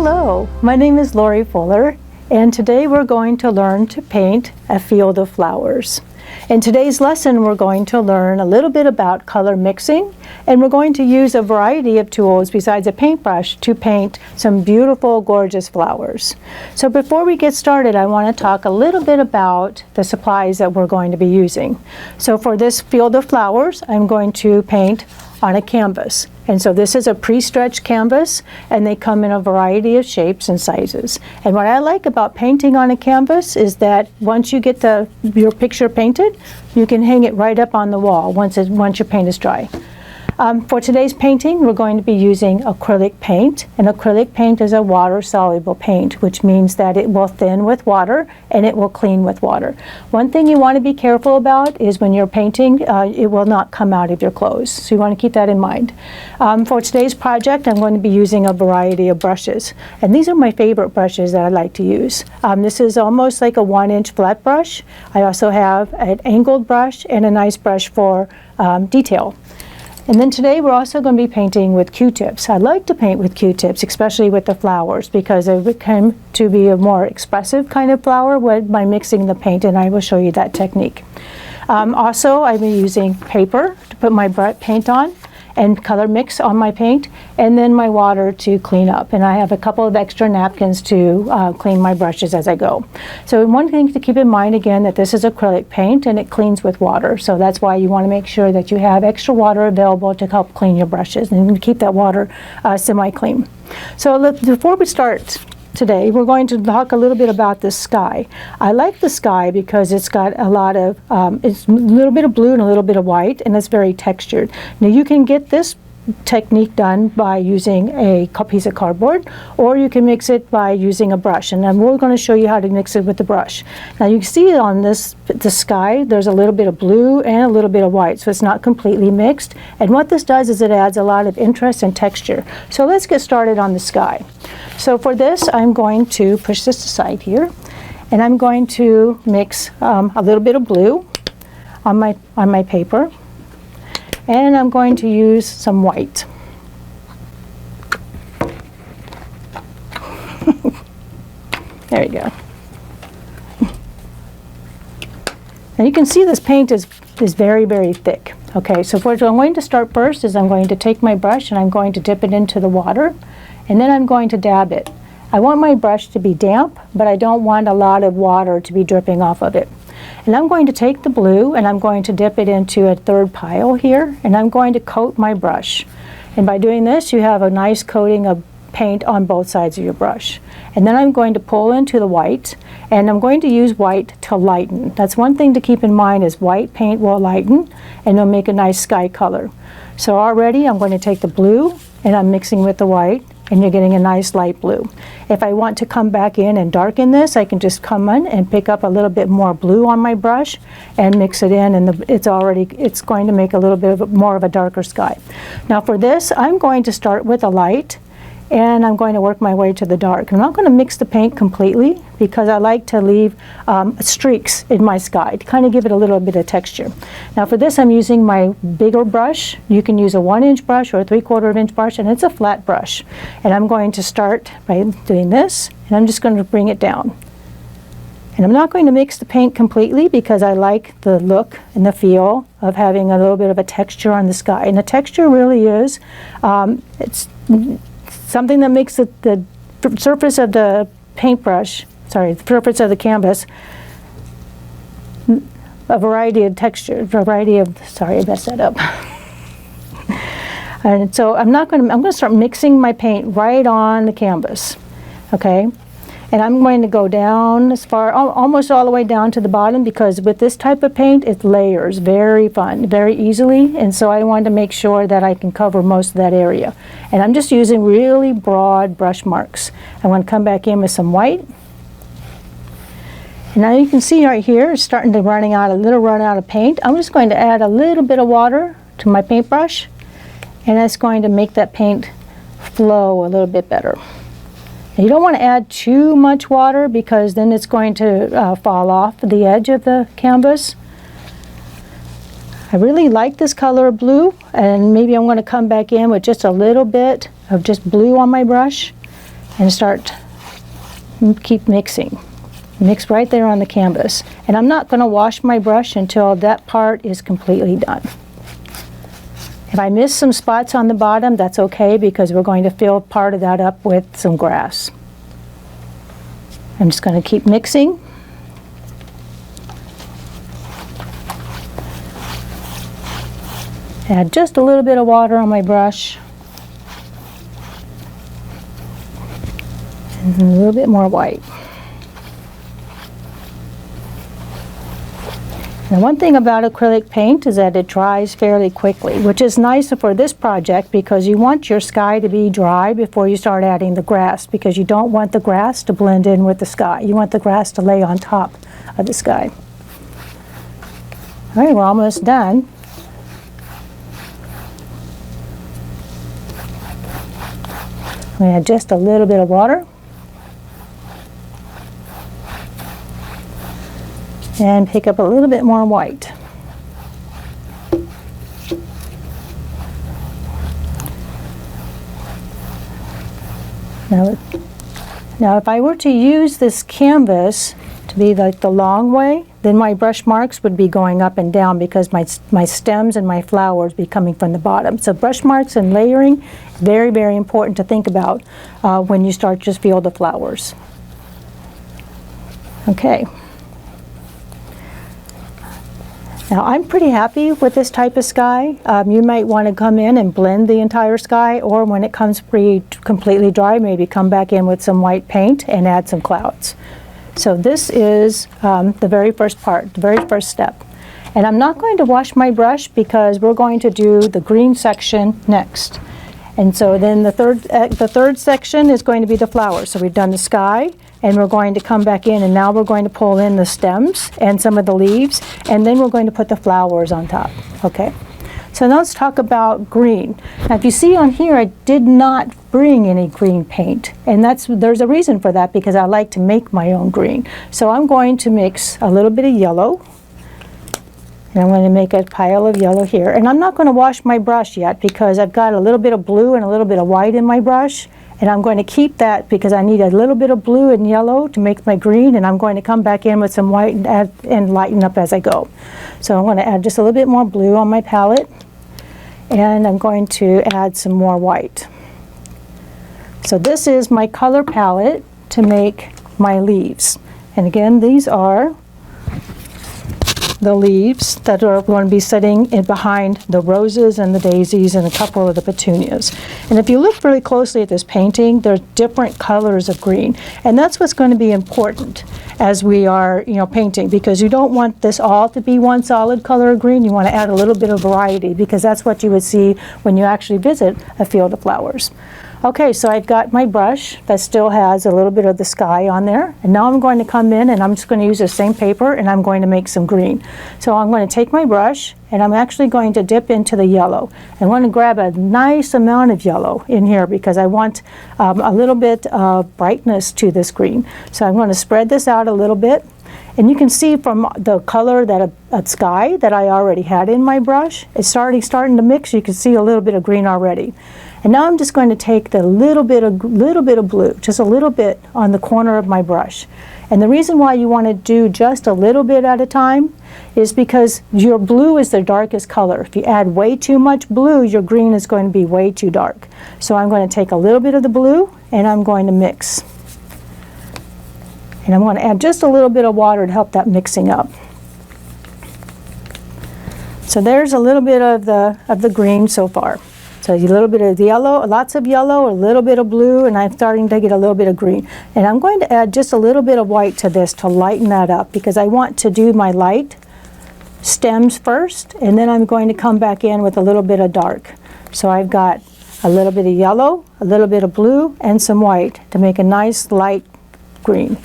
Hello, my name is Lorie Fuller, and today we're going to learn to paint a field of flowers. In today's lesson, we're going to learn a little bit about color mixing, and we're going to use a variety of tools besides a paintbrush to paint some beautiful, gorgeous flowers. So before we get started, I want to talk a little bit about the supplies that we're going to be using. So for this field of flowers, I'm going to paint on a canvas. And so this is a pre-stretched canvas, and they come in a variety of shapes and sizes. And what I like about painting on a canvas is that once you get your picture painted, you can hang it right up on the wall once your paint is dry. For today's painting, we're going to be using acrylic paint, and acrylic paint is a water-soluble paint, which means that it will thin with water and it will clean with water. One thing you want to be careful about is when you're painting, it will not come out of your clothes, so you want to keep that in mind. For today's project, I'm going to be using a variety of brushes, and these are my favorite brushes that I like to use. This is almost like a 1-inch flat brush. I also have an angled brush and a nice brush for detail. And then today we're also going to be painting with Q-tips. I like to paint with Q-tips, especially with the flowers, because they become to be a more expressive kind of flower by mixing the paint, and I will show you that technique. Also, I've been using paper to put my paint on, and color mix on my paint, and then my water to clean up. And I have a couple of extra napkins to clean my brushes as I go. So one thing to keep in mind again, that this is acrylic paint and it cleans with water. So that's why you want to make sure that you have extra water available to help clean your brushes and keep that water semi-clean. So before we start today, we're going to talk a little bit about the sky. I like the sky because it's got a lot of, it's a little bit of blue and a little bit of white, and it's very textured. Now you can get this technique done by using a piece of cardboard, or you can mix it by using a brush, and then we're going to show you how to mix it with the brush. Now you can see on the sky, there's a little bit of blue and a little bit of white, so it's not completely mixed, and what this does is it adds a lot of interest and texture. So let's get started on the sky. So for this, I'm going to push this aside here, and I'm going to mix a little bit of blue on my paper, and I'm going to use some white. There you go. Now you can see this paint is very, very thick. Okay, so what I'm going to start first is I'm going to take my brush and I'm going to dip it into the water, and then I'm going to dab it. I want my brush to be damp, but I don't want a lot of water to be dripping off of it. And I'm going to take the blue and I'm going to dip it into a third pile here, and I'm going to coat my brush. And by doing this, you have a nice coating of paint on both sides of your brush. And then I'm going to pull into the white, and I'm going to use white to lighten. That's one thing to keep in mind, is white paint will lighten and it'll make a nice sky color. So already I'm going to take the blue and I'm mixing with the white, and you're getting a nice light blue. If I want to come back in and darken this, I can just come in and pick up a little bit more blue on my brush and mix it in, and it's going to make a little bit more of a darker sky. Now for this, I'm going to start with a light, and I'm going to work my way to the dark. I'm not going to mix the paint completely because I like to leave streaks in my sky to kind of give it a little bit of texture. Now for this, I'm using my bigger brush. You can use a 1-inch brush or a 3/4-inch brush, and it's a flat brush. And I'm going to start by doing this, and I'm just going to bring it down. And I'm not going to mix the paint completely because I like the look and the feel of having a little bit of a texture on the sky. And the texture really is, it's something that makes the surface of the paintbrush, the surface of the canvas, a variety of texture, sorry, I messed that up. And so I'm going to start mixing my paint right on the canvas, okay? And I'm going to go down as far, almost all the way down to the bottom, because with this type of paint, it layers very easily, and so I wanted to make sure that I can cover most of that area. And I'm just using really broad brush marks. I want to come back in with some white. And now you can see right here, it's starting to run out of paint. I'm just going to add a little bit of water to my paintbrush, and that's going to make that paint flow a little bit better. You don't want to add too much water because then it's going to fall off the edge of the canvas. I really like this color of blue, and maybe I'm going to come back in with just a little bit of just blue on my brush. and keep mixing. Mix right there on the canvas. And I'm not going to wash my brush until that part is completely done. If I miss some spots on the bottom, that's okay, because we're going to fill part of that up with some grass. I'm just going to keep mixing. Add just a little bit of water on my brush. And a little bit more white. And one thing about acrylic paint is that it dries fairly quickly, which is nice for this project because you want your sky to be dry before you start adding the grass, because you don't want the grass to blend in with the sky. You want the grass to lay on top of the sky. All right, we're almost done. I'm going to add just a little bit of water. And pick up a little bit more white. Now if I were to use this canvas to be like the long way, then my brush marks would be going up and down because my stems and my flowers be coming from the bottom. So brush marks and layering, very, very important to think about when you start just field the flowers. Okay. Now I'm pretty happy with this type of sky. You might want to come in and blend the entire sky, or when it comes completely dry, maybe come back in with some white paint and add some clouds. So this is the very first part, the very first step. And I'm not going to wash my brush because we're going to do the green section next. And so then the third section is going to be the flowers. So we've done the sky, and we're going to come back in, and now we're going to pull in the stems and some of the leaves, and then we're going to put the flowers on top. Okay, so now let's talk about green. Now if you see on here, I did not bring any green paint, and there's a reason for that, because I like to make my own green. So I'm going to mix a little bit of yellow, and I'm going to make a pile of yellow here. And I'm not going to wash my brush yet because I've got a little bit of blue and a little bit of white in my brush. And I'm going to keep that because I need a little bit of blue and yellow to make my green, and I'm going to come back in with some white and add and lighten up as I go. So I'm going to add just a little bit more blue on my palette, and I'm going to add some more white. So this is my color palette to make my leaves. And again, these are the leaves that are going to be sitting in behind the roses and the daisies and a couple of the petunias. And if you look really closely at this painting, there's different colors of green, and that's what's going to be important as we are, painting, because you don't want this all to be one solid color of green. You want to add a little bit of variety, because that's what you would see when you actually visit a field of flowers. Okay, so I've got my brush that still has a little bit of the sky on there, and now I'm going to come in and I'm just going to use the same paper and I'm going to make some green. So I'm going to take my brush and I'm actually going to dip into the yellow. I want to grab a nice amount of yellow in here because I want a little bit of brightness to this green. So I'm going to spread this out a little bit. And you can see from the color that a sky that I already had in my brush, it's starting to mix. You can see a little bit of green already. And now I'm just going to take the little bit of blue, just a little bit on the corner of my brush. And the reason why you want to do just a little bit at a time is because your blue is the darkest color. If you add way too much blue, your green is going to be way too dark. So I'm going to take a little bit of the blue and I'm going to mix. And I'm going to add just a little bit of water to help that mixing up. So there's a little bit of the green so far. So a little bit of yellow, lots of yellow, a little bit of blue, and I'm starting to get a little bit of green. And I'm going to add just a little bit of white to this to lighten that up, because I want to do my light stems first, and then I'm going to come back in with a little bit of dark. So I've got a little bit of yellow, a little bit of blue, and some white to make a nice light green.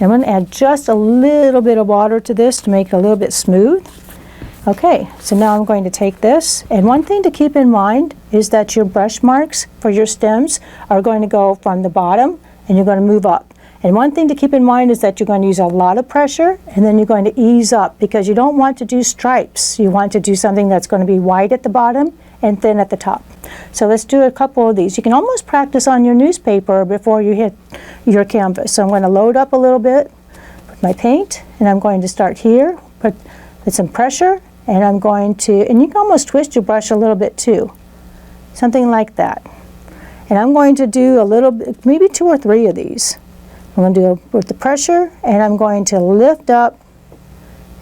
And I'm going to add just a little bit of water to this to make it a little bit smooth. Okay, so now I'm going to take this, and one thing to keep in mind is that your brush marks for your stems are going to go from the bottom and you're going to move up. And one thing to keep in mind is that you're going to use a lot of pressure and then you're going to ease up, because you don't want to do stripes. You want to do something that's going to be white at the bottom and thin at the top. So let's do a couple of these. You can almost practice on your newspaper before you hit your canvas. So I'm going to load up a little bit with my paint, and I'm going to start here, put some pressure, and I'm going to, and you can almost twist your brush a little bit too. Something like that. And I'm going to do a little bit, maybe 2 or 3 of these. I'm going to do it with the pressure, and I'm going to lift up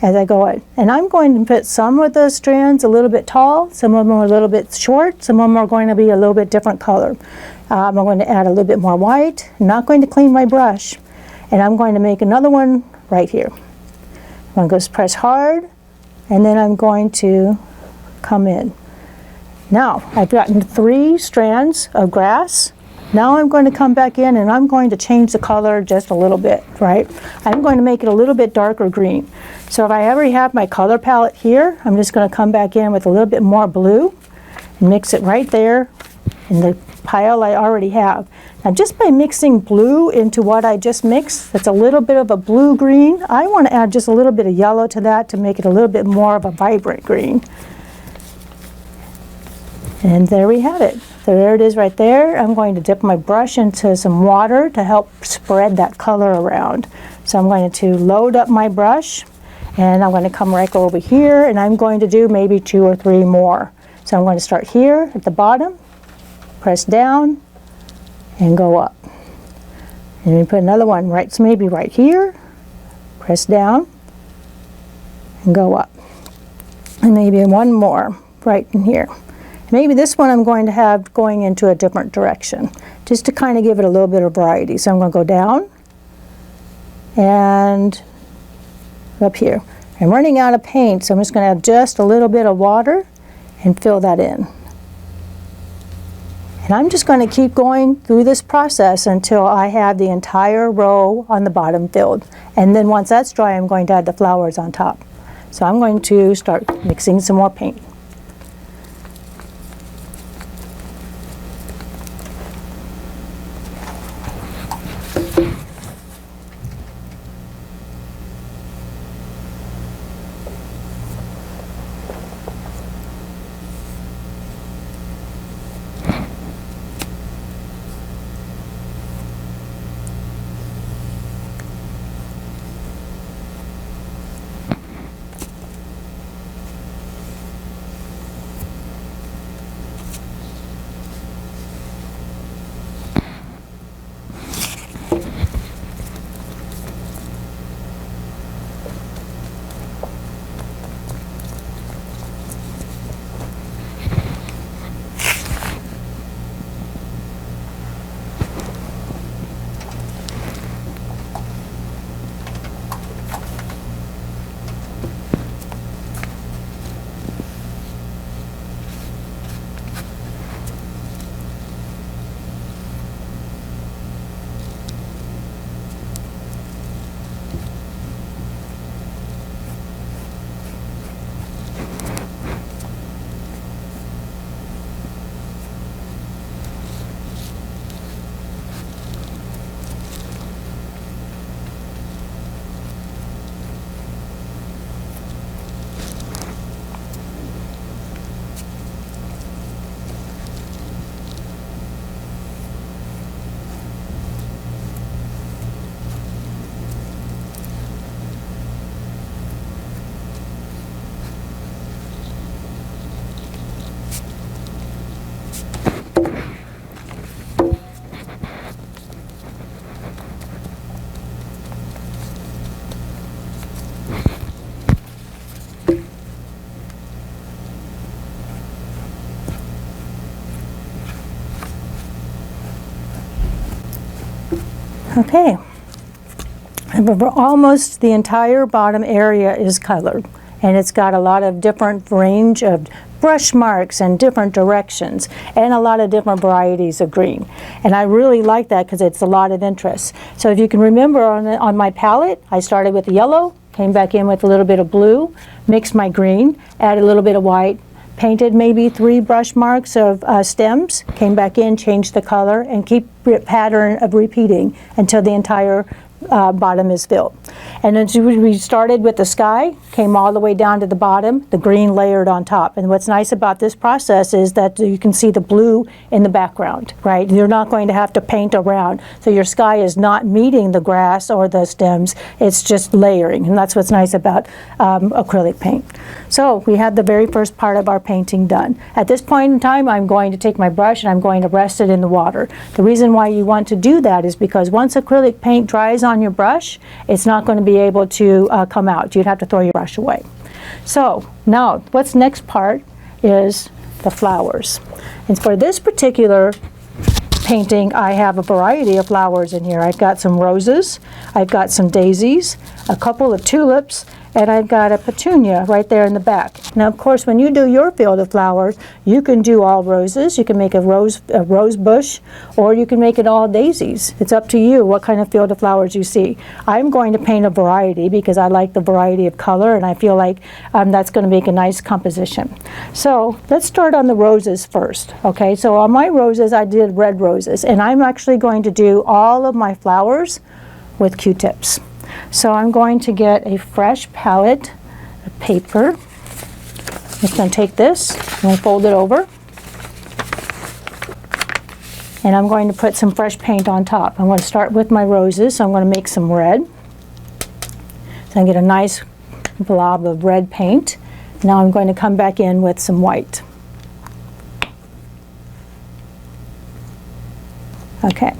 as I go in. And I'm going to put some of the strands a little bit tall, some of them are a little bit short, some of them are going to be a little bit different color. I'm going to add a little bit more white. I'm not going to clean my brush. And I'm going to make another one right here. I'm going to go press hard, and then I'm going to come in. Now, I've gotten 3 strands of grass. Now I'm going to come back in and I'm going to change the color just a little bit, right? I'm going to make it a little bit darker green. So if I already have my color palette here, I'm just going to come back in with a little bit more blue and mix it right there in the pile I already have. Now just by mixing blue into what I just mixed, that's a little bit of a blue-green, I want to add just a little bit of yellow to that to make it a little bit more of a vibrant green. And there we have it. So there it is right there. I'm going to dip my brush into some water to help spread that color around. So I'm going to load up my brush, and I'm going to come right over here, and I'm going to do maybe 2 or 3 more. So I'm going to start here at the bottom, press down, and go up. And then put another one right, so maybe right here, press down, and go up. And maybe one more right in here. Maybe this one I'm going to have going into a different direction, just to kind of give it a little bit of variety. So I'm going to go down and up here. I'm running out of paint, so I'm just going to have just a little bit of water and fill that in. And I'm just going to keep going through this process until I have the entire row on the bottom filled. And then once that's dry, I'm going to add the flowers on top. So I'm going to start mixing some more paint. Okay, almost the entire bottom area is colored, and it's got a lot of different range of brush marks and different directions and a lot of different varieties of green. And I really like that because it's a lot of interest. So if you can remember on my palette, I started with the yellow, came back in with a little bit of blue, mixed my green, added a little bit of white, painted maybe 3 brush marks of stems, came back in, changed the color, and keep the pattern of repeating until the entire bottom is filled. And then we started with the sky, came all the way down to the bottom, the green layered on top. And what's nice about this process is that you can see the blue in the background, right? You're not going to have to paint around. So your sky is not meeting the grass or the stems, it's just layering. And that's what's nice about acrylic paint. So we had the very first part of our painting done. At this point in time, I'm going to take my brush and I'm going to rest it in the water. The reason why you want to do that is because once acrylic paint dries on your brush, it's not going to be able to come out. You'd have to throw your brush away. So now what's next part is the flowers. And for this particular painting, I have a variety of flowers in here. I've got some roses, I've got some daisies, a couple of tulips, and I've got a petunia right there in the back. Now, of course, when you do your field of flowers, you can do all roses. You can make a rose bush, or you can make it all daisies. It's up to you what kind of field of flowers you see. I'm going to paint a variety because I like the variety of color, and I feel like that's going to make a nice composition. So let's start on the roses first. Okay, so on my roses, I did red roses, and I'm actually going to do all of my flowers with Q-tips. So I'm going to get a fresh palette of paper. I'm just going to take this, I'm going to fold it over, and I'm going to put some fresh paint on top. I'm going to start with my roses, so I'm going to make some red. So I get a nice blob of red paint. Now I'm going to come back in with some white. Okay.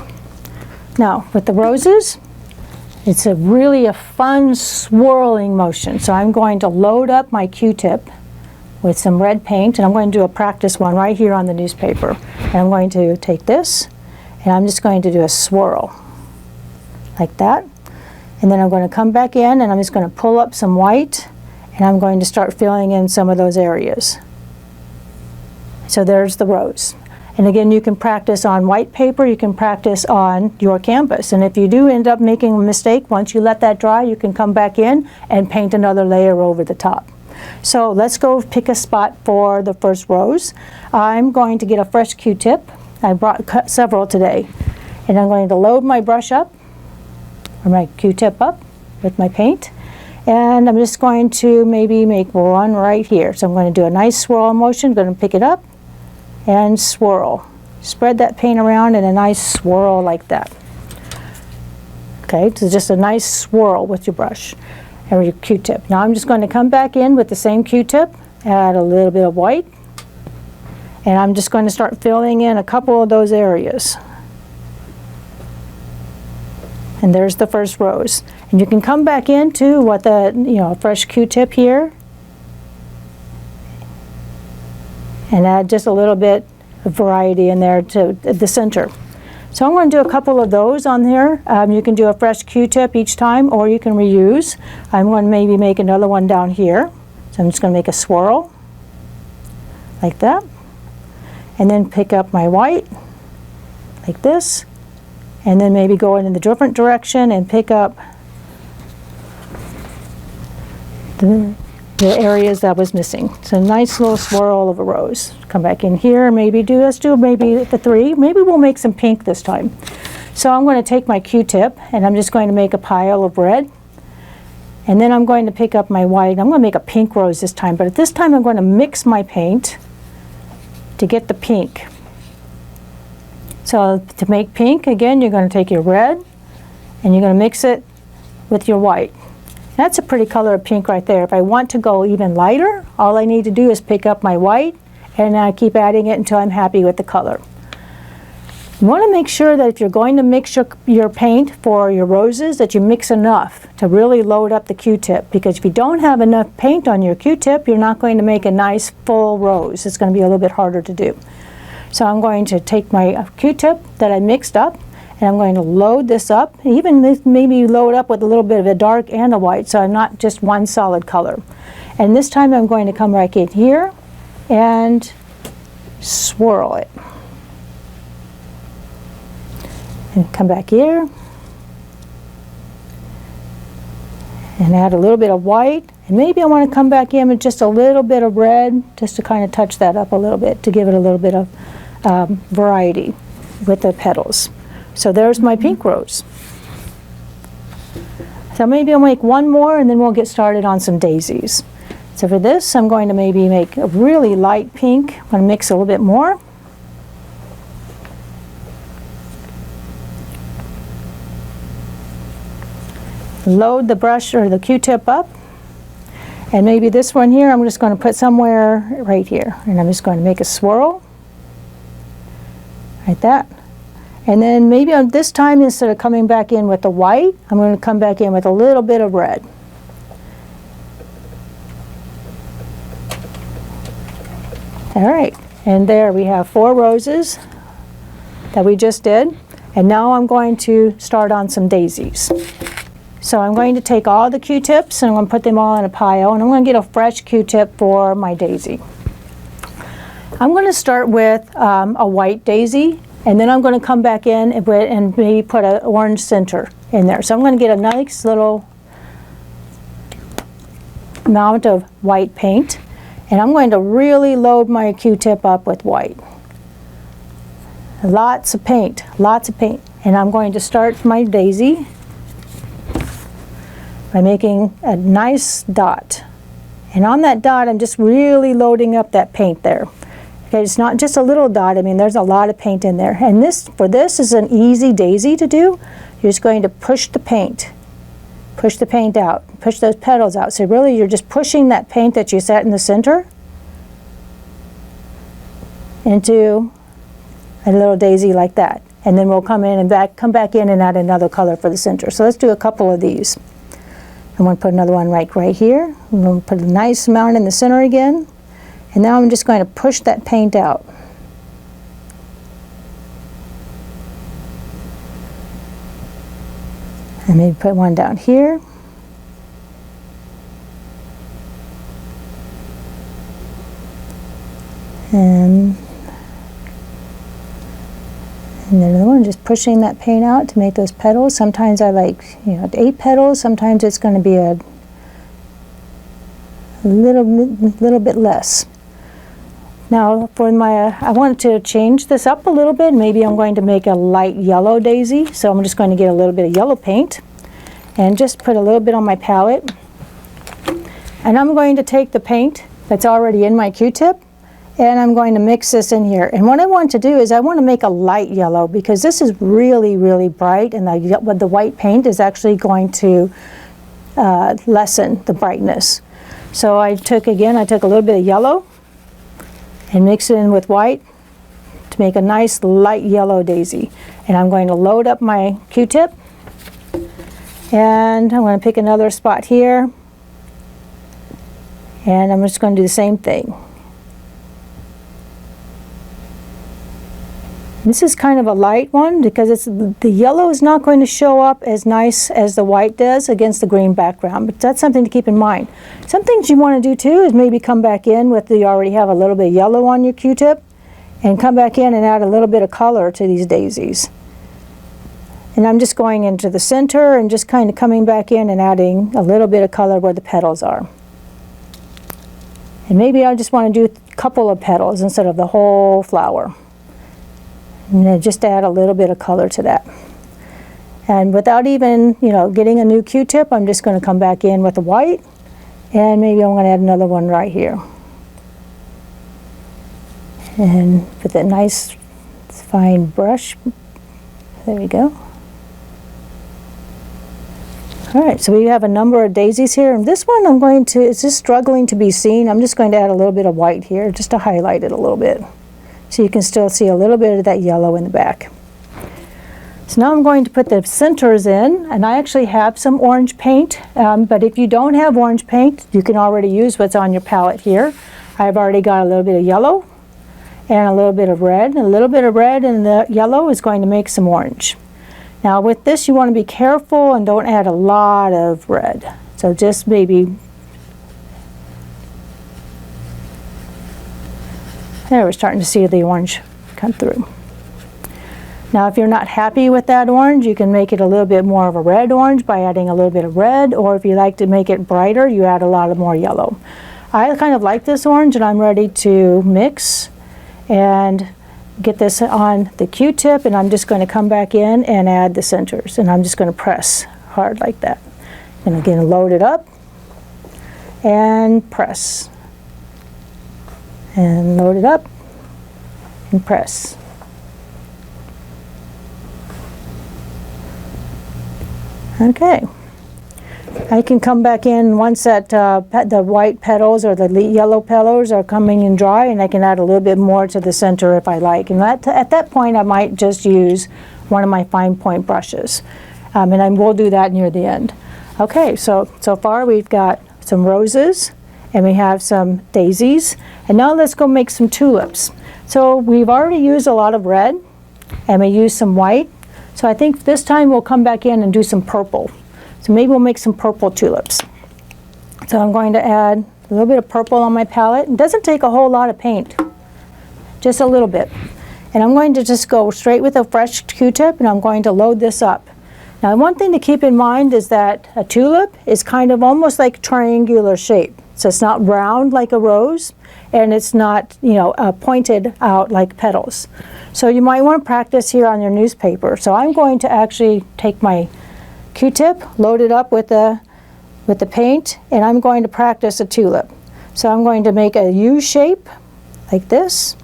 Now with the roses, it's really a fun swirling motion. So I'm going to load up my Q-tip with some red paint, and I'm going to do a practice one right here on the newspaper. And I'm going to take this, and I'm just going to do a swirl like that. And then I'm going to come back in, and I'm just going to pull up some white, and I'm going to start filling in some of those areas. So there's the rose. And again, you can practice on white paper, you can practice on your canvas. And if you do end up making a mistake, once you let that dry, you can come back in and paint another layer over the top. So let's go pick a spot for the first rose. I'm going to get a fresh Q-tip. I brought several today. And I'm going to load my brush up, or my Q-tip up with my paint. And I'm just going to maybe make one right here. So I'm going to do a nice swirl motion, going to pick it up and swirl. Spread that paint around in a nice swirl like that. Okay, so just a nice swirl with your brush or your Q-tip. Now I'm just going to come back in with the same Q-tip, add a little bit of white, and I'm just going to start filling in a couple of those areas. And there's the first rose. And you can come back into what the, fresh Q-tip here, and add just a little bit of variety in there to the center. So I'm going to do a couple of those on here. You can do a fresh Q-tip each time, or you can reuse. I'm going to maybe make another one down here. So I'm just going to make a swirl like that, and then pick up my white like this, and then maybe go in the different direction and pick up the areas that was missing. So a nice little swirl of a rose. Come back in here, let's do maybe the three. Maybe we'll make some pink this time. So I'm going to take my Q-tip, and I'm just going to make a pile of red. And then I'm going to pick up my white. I'm going to make a pink rose this time, but at this time I'm going to mix my paint to get the pink. So to make pink, again, you're going to take your red, and you're going to mix it with your white. That's a pretty color of pink right there. If I want to go even lighter, all I need to do is pick up my white, and I keep adding it until I'm happy with the color. You want to make sure that if you're going to mix your paint for your roses, that you mix enough to really load up the Q-tip, because if you don't have enough paint on your Q-tip, you're not going to make a nice full rose. It's going to be a little bit harder to do. So I'm going to take my Q-tip that I mixed up, and I'm going to load this up, even maybe load up with a little bit of a dark and a white, so I'm not just one solid color. And this time I'm going to come right in here and swirl it. And come back here and add a little bit of white, and maybe I want to come back in with just a little bit of red, just to kind of touch that up a little bit, to give it a little bit of variety with the petals. So there's my pink rose. So maybe I'll make one more and then we'll get started on some daisies. So for this, I'm going to maybe make a really light pink. I'm going to mix a little bit more. Load the brush or the Q-tip up. And maybe this one here, I'm just going to put somewhere right here. And I'm just going to make a swirl. Like that. And then maybe on this time, instead of coming back in with the white, I'm going to come back in with a little bit of red. All right, and there we have 4 roses that we just did. And now I'm going to start on some daisies. So I'm going to take all the Q-tips and I'm going to put them all in a pile, and I'm going to get a fresh Q-tip for my daisy. I'm going to start with a white daisy, and then I'm going to come back in and maybe put an orange center in there. So I'm going to get a nice little amount of white paint, and I'm going to really load my Q-tip up with white. Lots of paint, lots of paint. And I'm going to start my daisy by making a nice dot. And on that dot, I'm just really loading up that paint there. Okay, it's not just a little dot. I mean, there's a lot of paint in there. And for this is an easy daisy to do. You're just going to push the paint out, push those petals out. So really, you're just pushing that paint that you set in the center into a little daisy like that. And then we'll come back in and add another color for the center. So let's do a couple of these. I'm going to put another one right here. I'm going to put a nice amount in the center again. And now I'm just going to push that paint out. And maybe put one down here. And then another one, just pushing that paint out to make those petals. Sometimes I like, 8 petals. Sometimes it's going to be a little bit less. Now for I wanted to change this up a little bit. Maybe I'm going to make a light yellow daisy. So I'm just going to get a little bit of yellow paint and just put a little bit on my palette. And I'm going to take the paint that's already in my Q-tip, and I'm going to mix this in here. And what I want to do is I want to make a light yellow, because this is really, really bright, and the white paint is actually going to lessen the brightness. So I took a little bit of yellow and mix it in with white to make a nice light yellow daisy. And I'm going to load up my Q-tip, and I'm going to pick another spot here, and I'm just going to do the same thing. This is kind of a light one because the yellow is not going to show up as nice as the white does against the green background, but that's something to keep in mind. Some things you want to do too is maybe come back in with you already have a little bit of yellow on your Q-tip, and come back in and add a little bit of color to these daisies. And I'm just going into the center and just kind of coming back in and adding a little bit of color where the petals are. And maybe I just want to do a couple of petals instead of the whole flower. And then just add a little bit of color to that. And without even, getting a new Q-tip, I'm just going to come back in with the white, and maybe I'm going to add another one right here. And with that nice fine brush, there we go. All right, so we have a number of daisies here, and this one it's just struggling to be seen. I'm just going to add a little bit of white here just to highlight it a little bit, so you can still see a little bit of that yellow in the back. So now I'm going to put the centers in, and I actually have some orange paint, but if you don't have orange paint, you can already use what's on your palette here. I've already got a little bit of yellow and a little bit of red. A little bit of red and the yellow is going to make some orange. Now with this, you want to be careful and don't add a lot of red. So just maybe, there, we're starting to see the orange come through. Now if you're not happy with that orange, you can make it a little bit more of a red orange by adding a little bit of red, or if you like to make it brighter, you add a lot of more yellow. I kind of like this orange, and I'm ready to mix and get this on the Q-tip, and I'm just going to come back in and add the centers, and I'm just going to press hard like that. And again, load it up and press. And load it up and press. Okay. I can come back in once that the white petals or the yellow petals are coming in dry, and I can add a little bit more to the center if I like. And at that point, I might just use one of my fine point brushes. And I will do that near the end. Okay, so far we've got some roses, and we have some daisies. And now let's go make some tulips. So we've already used a lot of red, and we used some white. So I think this time we'll come back in and do some purple. So maybe we'll make some purple tulips. So I'm going to add a little bit of purple on my palette. It doesn't take a whole lot of paint, just a little bit. And I'm going to just go straight with a fresh Q-tip, and I'm going to load this up. Now, one thing to keep in mind is that a tulip is kind of almost like triangular shape. So it's not round like a rose, and it's not, pointed out like petals. So you might want to practice here on your newspaper. So I'm going to actually take my Q-tip, load it up with the paint, and I'm going to practice a tulip. So I'm going to make a U shape like this.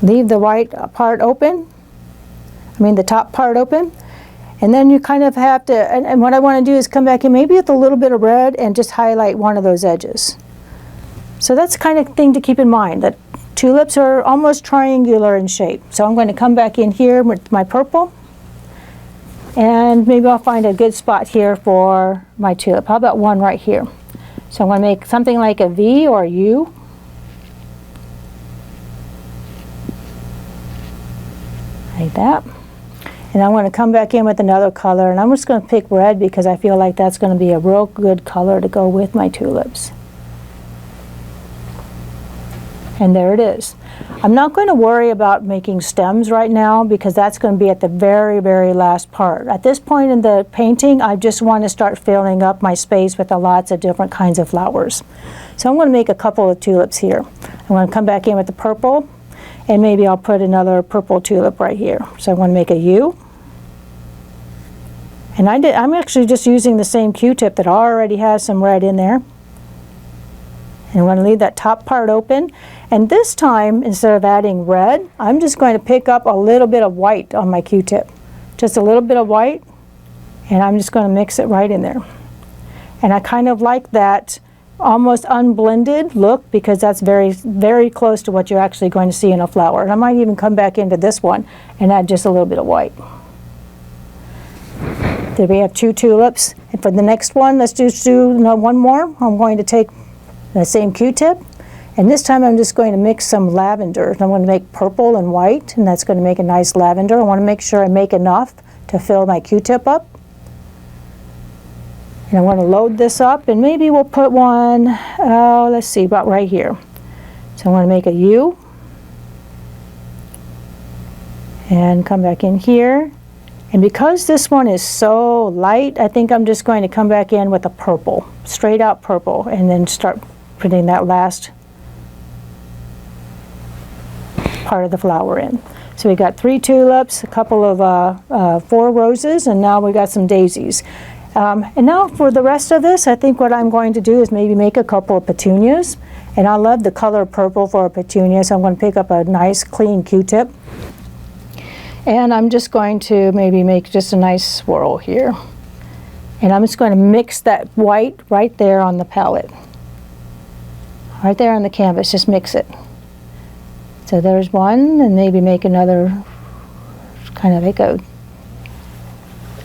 Leave the white part open. The top part open. And then you kind of have to, and what I want to do is come back in maybe with a little bit of red and just highlight one of those edges. So that's the kind of thing to keep in mind, that tulips are almost triangular in shape. So I'm going to come back in here with my purple. And maybe I'll find a good spot here for my tulip. How about one right here? So I'm going to make something like a V or a U. Like that. And I'm going to come back in with another color, and I'm just going to pick red because I feel like that's going to be a real good color to go with my tulips. And there it is. I'm not going to worry about making stems right now because that's going to be at the very, very last part. At this point in the painting, I just want to start filling up my space with lots of different kinds of flowers. So I'm going to make a couple of tulips here. I'm going to come back in with the purple, and maybe I'll put another purple tulip right here. So I'm going to make a U. And I'm actually just using the same Q-tip that already has some red in there. And I'm going to leave that top part open. And this time, instead of adding red, I'm just going to pick up a little bit of white on my Q-tip. Just a little bit of white, and I'm just going to mix it right in there. And I kind of like that almost unblended look because that's very, very close to what you're actually going to see in a flower. And I might even come back into this one and add just a little bit of white. There we have two tulips. And for the next one, let's just do one more. I'm going to take the same Q-tip, and this time I'm just going to mix some lavender. I'm going to make purple and white, and that's going to make a nice lavender. I want to make sure I make enough to fill my Q-tip up. And I want to load this up, and maybe we'll put one, let's see, about right here. So I want to make a U, and come back in here. And because this one is so light, I think I'm just going to come back in with a purple, straight out purple, and then start putting that last part of the flower in. So we got 3 tulips, a couple of 4 roses, and now we got some daisies. And now for the rest of this, I think what I'm going to do is maybe make a couple of petunias. And I love the color purple for a petunia, so I'm going to pick up a nice clean Q-tip. And I'm just going to maybe make just a nice swirl here. And I'm just going to mix that white right there on the palette. Right there on the canvas, just mix it. So there's one, and maybe make another, kind of like a,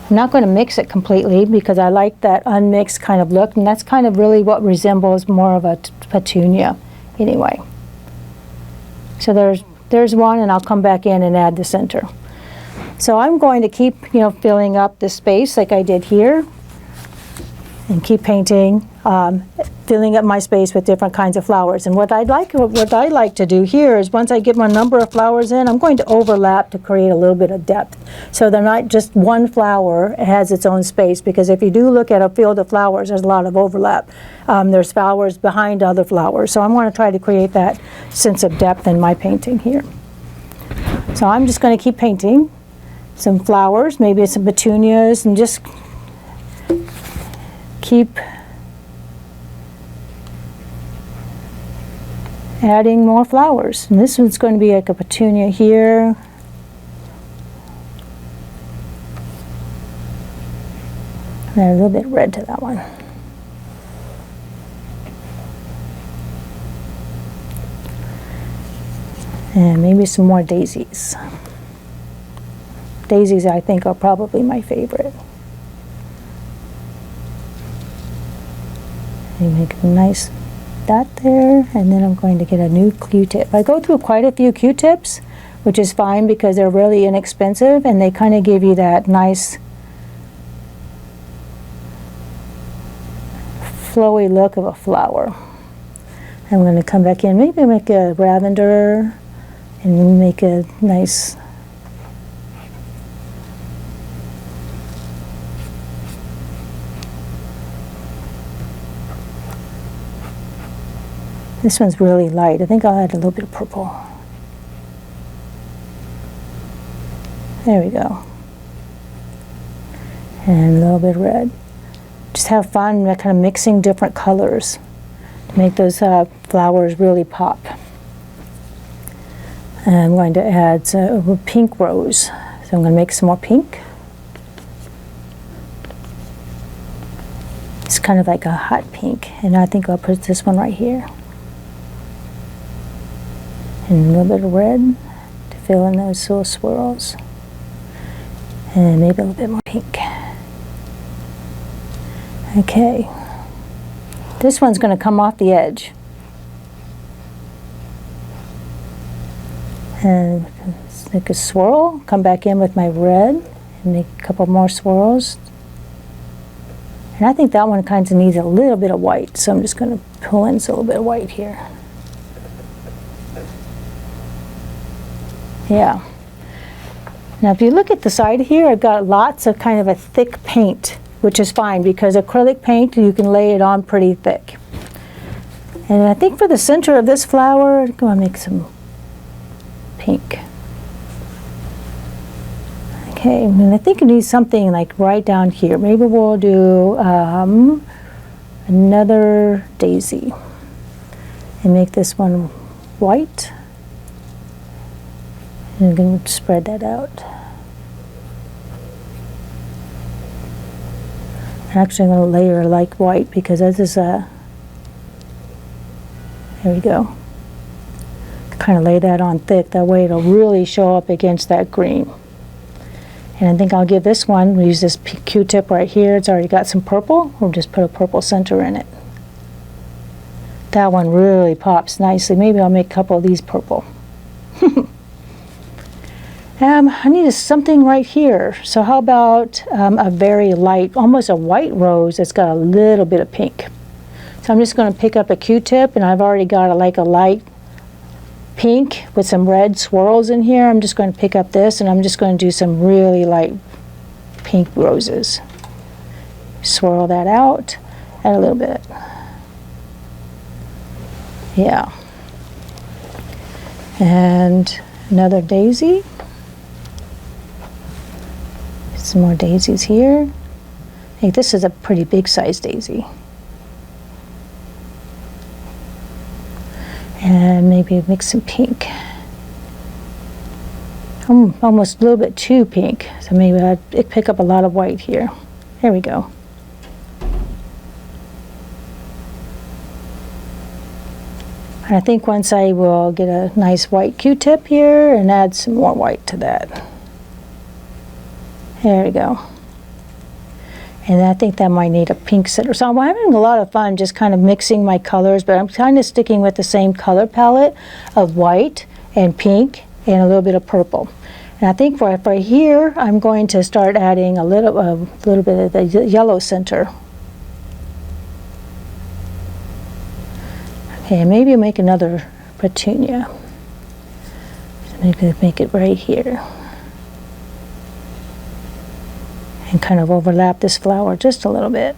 I'm not going to mix it completely because I like that unmixed kind of look, and that's kind of really what resembles more of a petunia anyway. So there's one, and I'll come back in and add the center. So I'm going to keep, filling up the space like I did here, and keep painting, filling up my space with different kinds of flowers. And what I like to do here is once I get my number of flowers in, I'm going to overlap to create a little bit of depth. So they're not just one flower has its own space, because if you do look at a field of flowers, there's a lot of overlap. There's flowers behind other flowers. So I'm going to try to create that sense of depth in my painting here. So I'm just going to keep painting some flowers, maybe some petunias, and just keep adding more flowers. And this one's going to be like a petunia here. And a little bit red to that one. And maybe some more daisies. Daisies, I think, are probably my favorite. And make a nice dot there, and then I'm going to get a new Q-tip. I go through quite a few Q-tips, which is fine because they're really inexpensive and they kind of give you that nice flowy look of a flower. I'm going to come back in, maybe make a lavender and make a nice this one's really light. I think I'll add a little bit of purple. There we go. And a little bit of red. Just have fun kind of mixing different colors to make those flowers really pop. And I'm going to add a pink rose. So I'm going to make some more pink. It's kind of like a hot pink. And I think I'll put this one right here. And a little bit of red to fill in those little swirls. And maybe a little bit more pink. Okay. This one's going to come off the edge. And make a swirl, come back in with my red, and make a couple more swirls. And I think that one kind of needs a little bit of white, so I'm just going to pull in a little bit of white here. Yeah. Now if you look at the side here, I've got lots of kind of a thick paint, which is fine because acrylic paint, you can lay it on pretty thick. And I think for the center of this flower, I'm going to make some pink. Okay, and I think it needs something like right down here. Maybe we'll do another daisy and make this one white. And I'm going to spread that out. I'm actually going to layer like white because this is a, there we go. Kind of lay that on thick, that way it'll really show up against that green. And I think I'll give this one, we'll use this Q-tip right here, it's already got some purple, we'll just put a purple center in it. That one really pops nicely. Maybe I'll make a couple of these purple. I need something right here. So how about a very light, almost a white rose that's got a little bit of pink. So I'm just going to pick up a Q-tip, and I've already got like a light pink with some red swirls in here. I'm just going to pick up this, and I'm just going to do some really light pink roses. Swirl that out, add a little bit. Yeah. And another daisy. Some more daisies here. I think this is a pretty big size daisy. And maybe mix some pink. Almost a little bit too pink, so maybe I'd pick up a lot of white here. There we go. And I think once I will get a nice white Q-tip here and add some more white to that. There we go. And I think that might need a pink center. So I'm having a lot of fun just kind of mixing my colors, but I'm kind of sticking with the same color palette of white and pink and a little bit of purple. And I think for here, I'm going to start adding a little bit of the yellow center. Okay, maybe I'll make another petunia. Maybe make it right here. And kind of overlap this flower just a little bit.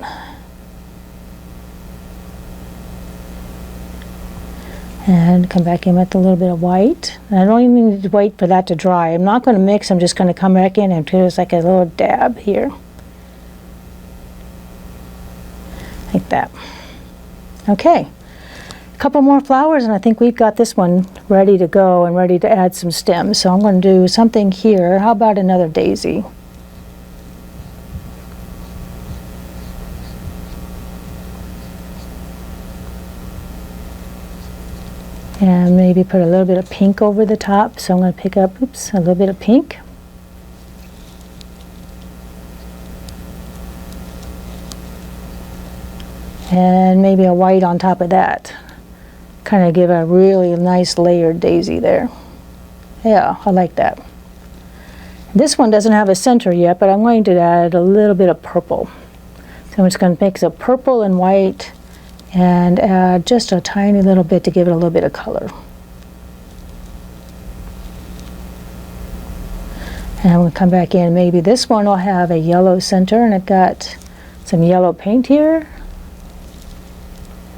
And come back in with a little bit of white. And I don't even need to wait for that to dry. I'm not going to mix, I'm just going to come back in and do just like a little dab here. like that. Okay, a couple more flowers and I think we've got this one ready to go and ready to add some stems. So I'm going to do something here. How about another daisy? And maybe put a little bit of pink over the top. So I'm going to pick up, oops, a little bit of pink. And maybe a white on top of that. Kind of give a really nice layered daisy there. Yeah, I like that. This one doesn't have a center yet, but I'm going to add a little bit of purple. So I'm just going to mix a purple and white and add just a tiny little bit to give it a little bit of color. And I'm going to come back in. Maybe this one will have a yellow center, and I've got some yellow paint here.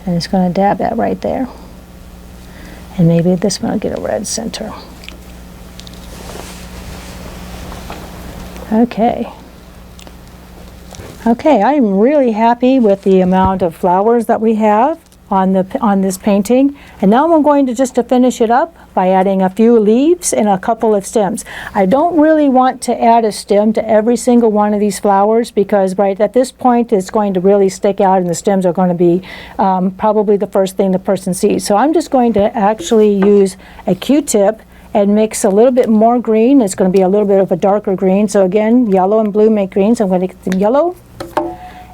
And it's going to dab that right there. And maybe this one will get a red center. Okay. Okay, I'm really happy with the amount of flowers that we have on this painting. And now I'm going to just to finish it up by adding a few leaves and a couple of stems. I don't really want to add a stem to every single one of these flowers because right at this point it's going to really stick out and the stems are going to be probably the first thing the person sees. So I'm just going to actually use a Q-tip and mix a little bit more green. It's going to be a little bit of a darker green. So again, yellow and blue make green. So I'm going to get some yellow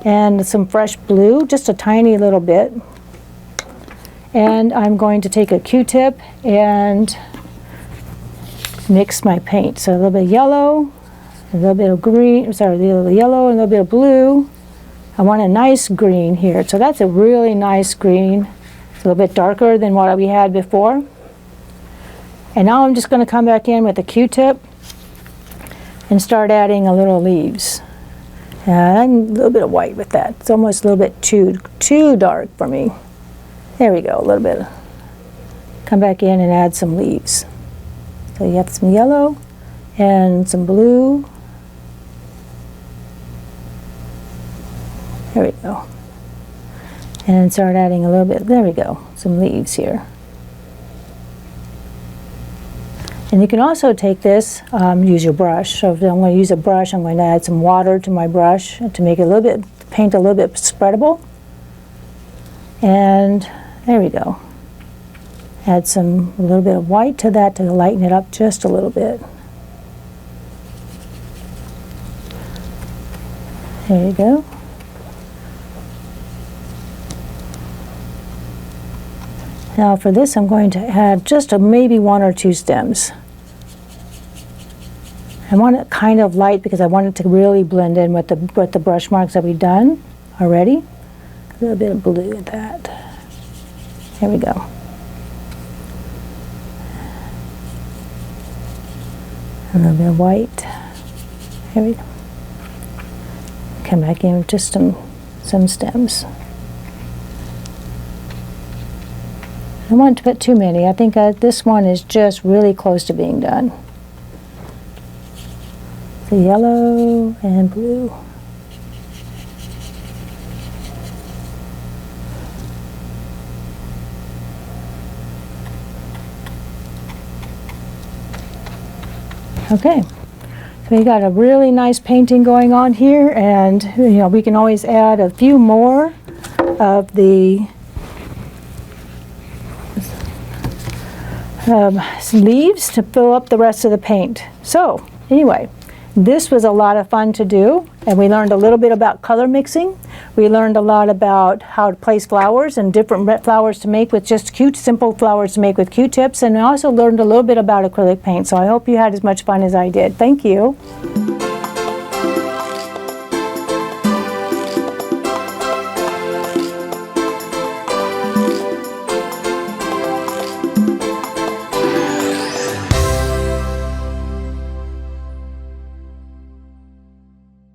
and some fresh blue, just a tiny little bit. And I'm going to take a Q-tip and mix my paint. So a little bit of yellow, a little bit of green, sorry, a little yellow, and a little bit of blue. I want a nice green here. So that's a really nice green. It's a little bit darker than what we had before. And now I'm just going to come back in with a Q-tip and start adding a little leaves. And a little bit of white with that. It's almost a little bit too dark for me. There we go, a little bit. Come back in and add some leaves. So you have some yellow and some blue. There we go. And start adding a little bit, there we go, some leaves here. And you can also take this, use your brush. So if I'm going to use a brush, I'm going to add some water to my brush to make it a little bit, paint a little bit spreadable. And there we go. Add a little bit of white to that to lighten it up just a little bit. There you go. Now for this I'm going to add just maybe 1 or 2 stems. I want it kind of light because I want it to really blend in with the brush marks that we've done already. A little bit of blue with that. There we go. A little bit of white. There we go. Come back in with just some stems. I don't want to put too many. I think this one is just really close to being done. The yellow and blue. Okay, so we got a really nice painting going on here, and you know we can always add a few more of the leaves to fill up the rest of the paint. So anyway, this was a lot of fun to do, and we learned a little bit about color mixing. We learned a lot about how to place flowers and different flowers to make with just simple flowers to make with Q-tips, and we also learned a little bit about acrylic paint. So I hope you had as much fun as I did. Thank you.